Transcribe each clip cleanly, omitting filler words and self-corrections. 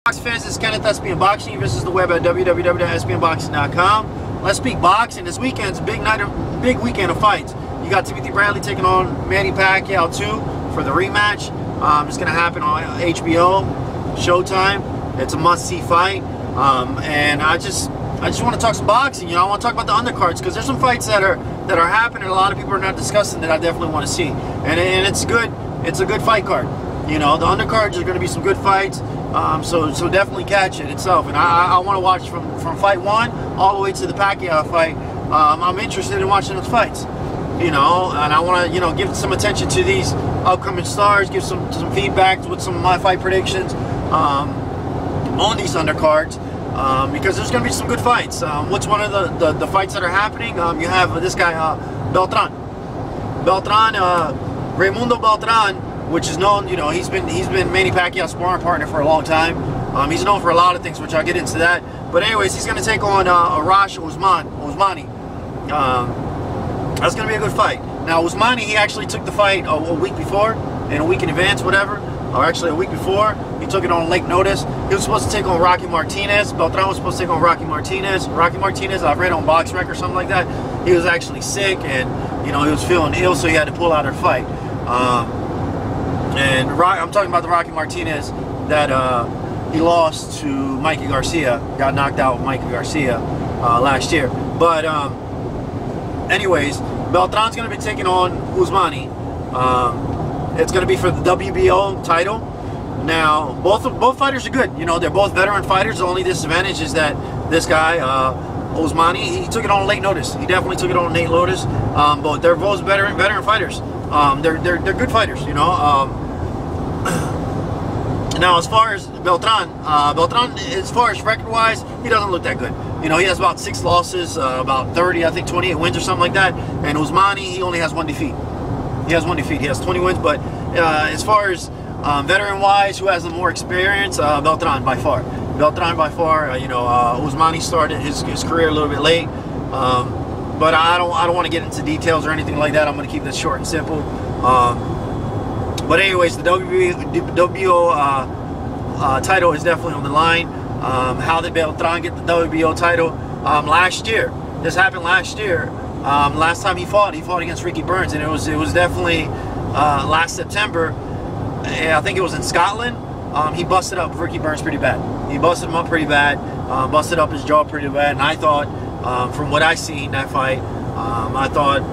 Box fans, this is Kenneth SBN Boxing. This is the web at www.sbnboxing.com. Let's speak boxing. This weekend's a big weekend of fights. You got Timothy Bradley taking on Manny Pacquiao 2 for the rematch. It's going to happen on HBO, Showtime. It's a must-see fight. And I just want to talk some boxing. You know, I want to talk about the undercards because there's some fights that are happening. A lot of people are not discussing that I definitely want to see. And it's good. It's a good fight card. You know, the undercards are going to be some good fights. So definitely catch it itself. And I want to watch from fight 1 all the way to the Pacquiao fight. I'm interested in watching those fights. You know, and I want to, you know, give some attention to these upcoming stars, give some feedback with some of my fight predictions on these undercards, because there's going to be some good fights. What's one of the fights that are happening? You have this guy, Beltran, Raimundo Beltran, which is known, you know, he's been Manny Pacquiao's sparring partner for a long time. He's known for a lot of things, which I'll get into that. But anyways, he's going to take on Arash Usmani. That's going to be a good fight. Now, Usmani, he actually took the fight a week before, and a week in advance, whatever, or actually a week before. He took it on late notice. He was supposed to take on Rocky Martinez. Beltran was supposed to take on Rocky Martinez. Rocky Martinez, I've read on BoxRec or something like that, he was actually sick, and, you know, he was feeling ill, so he had to pull out her fight. And I'm talking about the Rocky Martinez that he lost to Mikey Garcia, got knocked out with Mikey Garcia last year. But anyways, Beltran's going to be taking on Usmani. It's going to be for the WBO title. Now, both fighters are good. You know, they're both veteran fighters. The only disadvantage is that this guy, Usmani, he took it on late notice. He definitely took it on late notice. But they're both veteran fighters. They're good fighters. You know. Now, as far as Beltran, as far as record-wise, he doesn't look that good. You know, he has about 6 losses, about 30, I think 28 wins or something like that. And Usmani, he only has 1 defeat. He has 1 defeat. He has 20 wins. But as far as veteran-wise, who has the more experience, Beltran by far. Beltran by far. You know, Usmani started his career a little bit late. But I don't want to get into details or anything like that. I'm going to keep this short and simple. But anyways, the WBO title is definitely on the line. How did Beltran get the WBO title? Last year. This happened last year. Last time he fought against Ricky Burns, and it was definitely last September. I think it was in Scotland. He busted up Ricky Burns pretty bad. He busted him up pretty bad. Busted up his jaw pretty bad. And I thought, from what I seen that fight, I thought.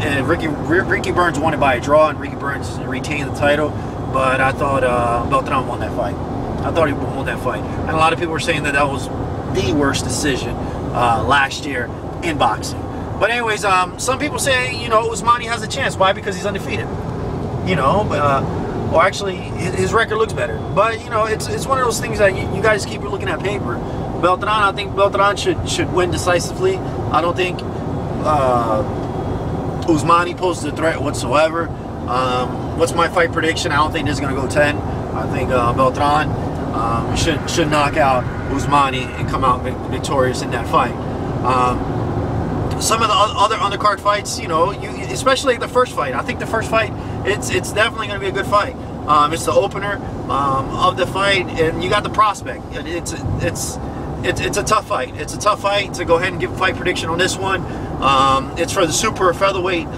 And Ricky Burns won it by a draw, and Ricky Burns retained the title. But I thought Beltran won that fight. I thought he won that fight. And a lot of people were saying that was the worst decision last year in boxing. But anyways, some people say, you know, Usmani has a chance. Why? Because he's undefeated. You know, or actually his record looks better. But, you know, it's one of those things that you guys keep looking at paper. Beltran, I think Beltran should win decisively. I don't think Usmani posed a threat whatsoever. What's my fight prediction? I don't think this is going to go 10. I think Beltran should knock out Usmani and come out victorious in that fight. Some of the other undercard fights, you know, especially the first fight. I think the first fight, it's definitely going to be a good fight. It's the opener of the fight, and you got the prospect. It's a tough fight. It's a tough fight to go ahead and give a fight prediction on this one. It's for the super featherweight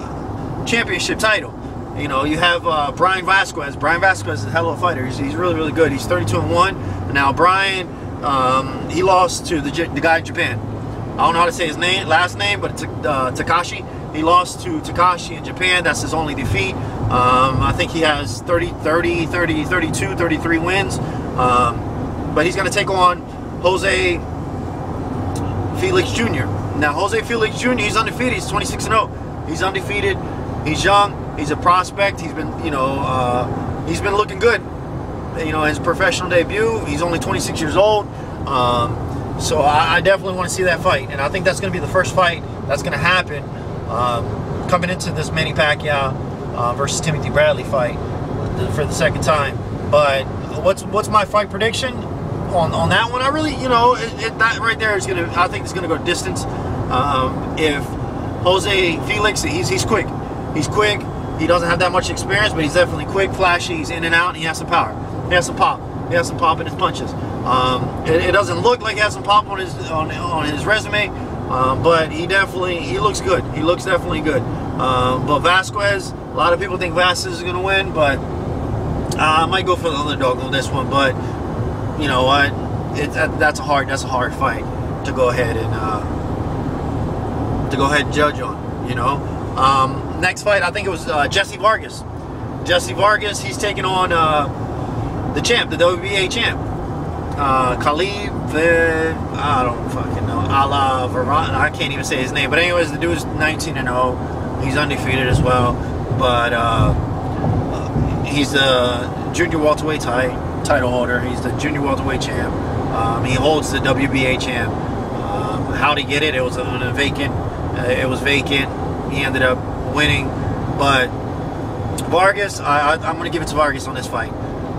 championship title. You know, you have Brian Vasquez. Brian Vasquez is a hell of a fighter. He's really, really good. He's 32-1. Now, Brian, he lost to the guy in Japan. I don't know how to say his last name, but it's Takashi. He lost to Takashi in Japan. That's his only defeat. I think he has 32, 33 wins. But he's going to take on Jose Felix Jr. Now, Jose Felix Jr., he's undefeated. He's 26-0. He's undefeated. He's young. He's a prospect. He's been, you know, he's been looking good. You know, his professional debut. He's only 26 years old. So I definitely want to see that fight. And I think that's going to be the first fight that's going to happen coming into this Manny Pacquiao versus Timothy Bradley fight for the second time. But what's my fight prediction on that one? I really, you know, that right there is going to, I think it's going to go distance. If Jose Felix, he's quick. He's quick. He doesn't have that much experience, but he's definitely quick, flashy. He's in and out, and he has some power. He has some pop. He has some pop in his punches. It doesn't look like he has some pop on his resume, but he looks good. He looks definitely good. But Vasquez, a lot of people think Vasquez is going to win, but I might go for the underdog on this one. But you know what? That's a hard fight to go ahead and judge on. You know, next fight I think it was Jesse Vargas. Jesse Vargas, he's taking on the champ, the WBA champ, Khalid. I don't fucking know. I can't even say his name. But anyways, the dude's 19-0. He's undefeated as well. But he's the junior welterweight title holder. He's the junior welterweight champ. He holds the WBA champ. How'd he get it? It was on a vacant. It was vacant. He ended up winning. But Vargas, I'm going to give it to Vargas on this fight.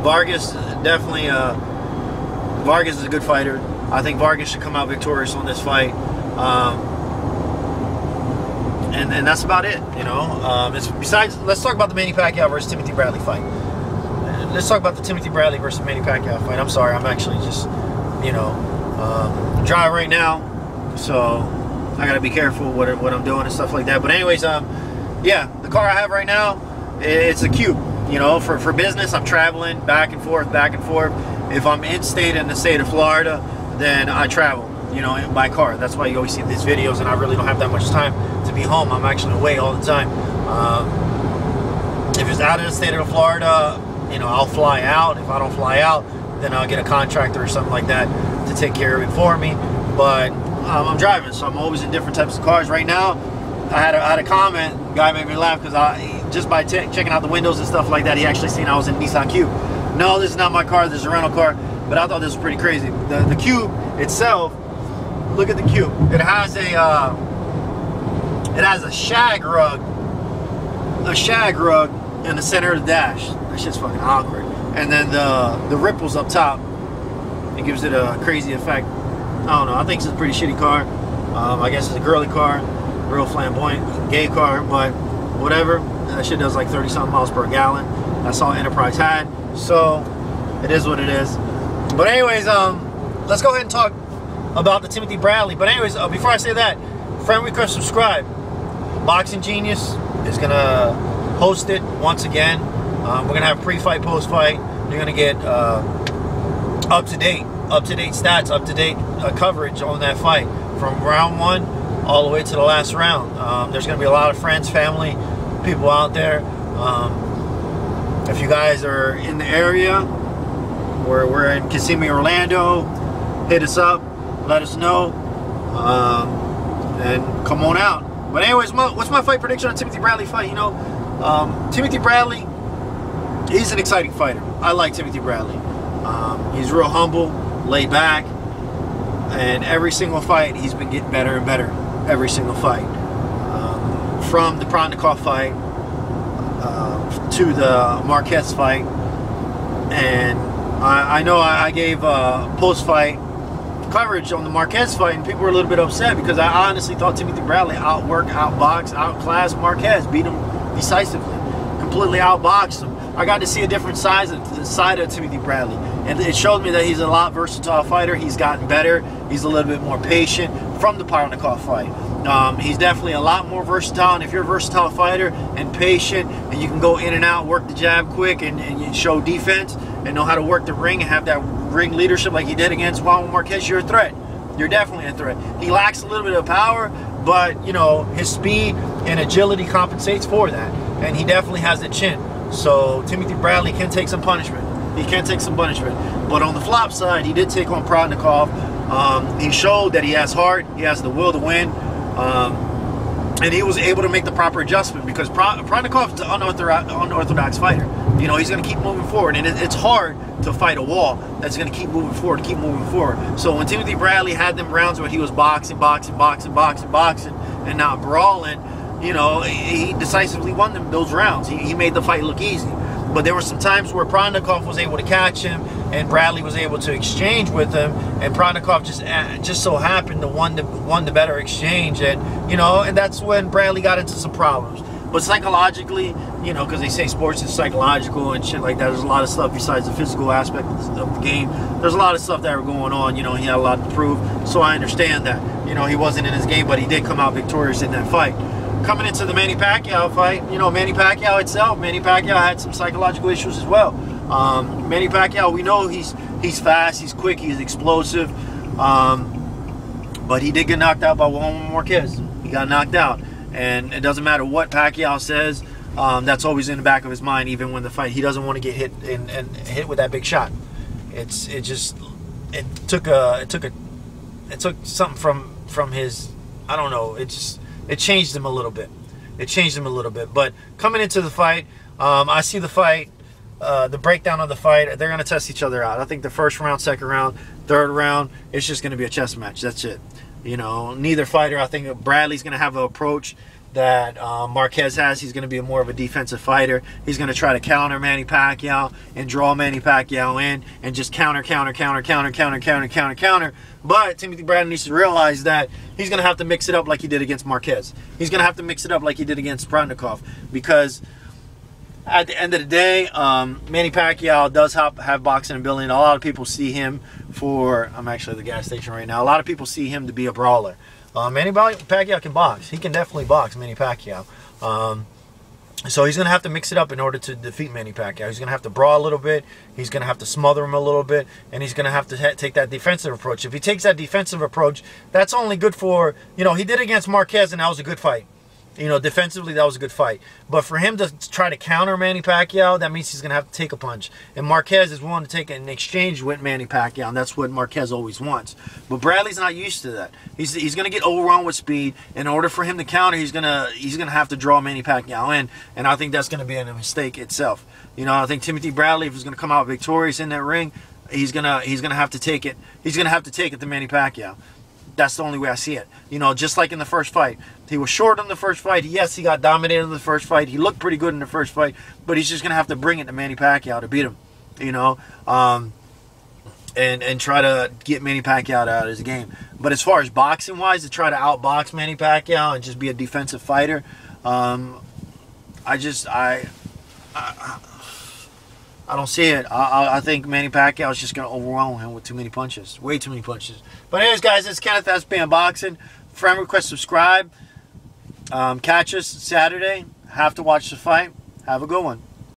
Vargas definitely. Vargas is a good fighter. I think Vargas should come out victorious on this fight. And that's about it. You know. Besides, let's talk about the Manny Pacquiao versus Timothy Bradley fight. Let's talk about the Timothy Bradley versus Manny Pacquiao fight. I'm sorry, I'm actually just, you know, dry right now, so I gotta be careful what I'm doing and stuff like that. But anyways, yeah, the car I have right now, it's a Cube. You know, for business, I'm traveling back and forth. If I'm in the state of Florida, then I travel, you know, by car. That's why you always see these videos, and I really don't have that much time to be home. I'm actually away all the time. If it's out of the state of Florida, you know, I'll fly out. If I don't fly out, then I'll get a contractor or something like that to take care of it for me. But I'm driving, so I'm always in different types of cars. Right now, I had a comment. The guy made me laugh because just by checking out the windows and stuff like that, he actually seen I was in Nissan Cube. No, this is not my car. This is a rental car. But I thought this was pretty crazy. The Cube itself. Look at the Cube. It has a shag rug. A shag rug in the center of the dash. That shit's fucking awkward. And then the ripples up top, it gives it a crazy effect. I don't know. I think it's a pretty shitty car. I guess it's a girly car, real flamboyant, gay car, but whatever. That shit does like 30-something miles per gallon. That's all Enterprise had. So it is what it is. But anyways, let's go ahead and talk about the Timothy Bradley. But anyways, before I say that, friend request, subscribe. Boxing Genius is gonna host it once again. We're gonna have pre-fight, post-fight. You're gonna get up-to-date stats, up-to-date coverage on that fight from round 1 all the way to the last round. There's gonna be a lot of friends, family, people out there. If you guys are in the area, we're in Kissimmee, Orlando, hit us up, let us know, and come on out. But anyways, what's my fight prediction on Timothy Bradley fight? You know, Timothy Bradley, he's an exciting fighter. I like Timothy Bradley. He's real humble, laid back, and every single fight he's been getting better and better. Every single fight, from the Provodnikov fight to the Marquez fight, and I know I gave post-fight coverage on the Marquez fight, and people were a little bit upset because I honestly thought Timothy Bradley outboxed, outclassed Marquez, beat him decisively, completely outboxed him. I got to see a different side of Timothy Bradley, and it showed me that he's a lot versatile fighter. He's gotten better. He's a little bit more patient from the Provodnikov fight. He's definitely a lot more versatile, and if you're a versatile fighter and patient, and you can go in and out, work the jab quick, and you show defense, and know how to work the ring and have that ring leadership like he did against Juan Marquez, you're a threat. You're definitely a threat. He lacks a little bit of power, but, you know, his speed and agility compensates for that, and he definitely has the chin. So Timothy Bradley can take some punishment. He can take some punishment. But on the flop side, he did take on Provodnikov. He showed that he has heart. He has the will to win. And he was able to make the proper adjustment because Provodnikov is an unorthodox fighter. You know, he's going to keep moving forward. And it's hard to fight a wall that's going to keep moving forward, So when Timothy Bradley had them rounds where he was boxing, and not brawling, you know, he decisively won those rounds. He made the fight look easy. But there were some times where Provodnikov was able to catch him, and Bradley was able to exchange with him, and Provodnikov just so happened to won the better exchange, and you know, and that's when Bradley got into some problems. But psychologically, you know, because they say sports is psychological and shit like that. There's a lot of stuff besides the physical aspect of the game. There's a lot of stuff that were going on. You know, he had a lot to prove. So I understand that. You know, he wasn't in his game, but he did come out victorious in that fight. Coming into the Manny Pacquiao fight, you know, Manny Pacquiao itself, Manny Pacquiao had some psychological issues as well. Manny Pacquiao, we know he's fast, he's quick, he's explosive. But he did get knocked out by Juan Marquez. He got knocked out. And it doesn't matter what Pacquiao says, that's always in the back of his mind, even when the fight. He doesn't want to get hit and hit with that big shot. It took something from his, I don't know, it changed him a little bit. It changed him a little bit. But coming into the fight, I see the fight, the breakdown of the fight, they're going to test each other out. I think the first round, second round, third round, it's just going to be a chess match. That's it. You know, neither fighter, I think Bradley's going to have an approach that Marquez has. He's going to be more of a defensive fighter. He's going to try to counter Manny Pacquiao and draw Manny Pacquiao in and just counter. But Timothy Bradley needs to realize that he's going to have to mix it up like he did against Marquez. He's going to have to mix it up like he did against Provodnikov, because at the end of the day, Manny Pacquiao does have boxing ability. A lot of people see him for, I'm actually at the gas station right now, a lot of people see him to be a brawler. Manny Pacquiao can box. He can definitely box, Manny Pacquiao. So he's going to have to mix it up in order to defeat Manny Pacquiao. He's going to have to brawl a little bit. He's going to have to smother him a little bit. And he's going to have to take that defensive approach. If he takes that defensive approach, that's only good for, you know, he did against Marquez, and that was a good fight. You know, defensively, that was a good fight. But for him to try to counter Manny Pacquiao, that means he's going to have to take a punch. And Marquez is willing to take an exchange with Manny Pacquiao, and that's what Marquez always wants. But Bradley's not used to that. He's going to get overrun with speed. In order for him to counter, he's going to have to draw Manny Pacquiao in, and I think that's going to be a mistake itself. You know, I think Timothy Bradley, if he's going to come out victorious in that ring, he's going to have to take it. He's going to have to take it to Manny Pacquiao. That's the only way I see it. You know, just like in the first fight. He was short in the first fight. Yes, he got dominated in the first fight. He looked pretty good in the first fight. But he's just going to have to bring it to Manny Pacquiao to beat him. You know, and try to get Manny Pacquiao out of his game. But as far as boxing-wise, to try to outbox Manny Pacquiao and just be a defensive fighter, I don't see it. I think Manny Pacquiao is just going to overwhelm him with too many punches. Way too many punches. But anyways, guys, it's Kenneth SBN Boxing. Friend request, subscribe. Catch us Saturday. Have to watch the fight. Have a good one.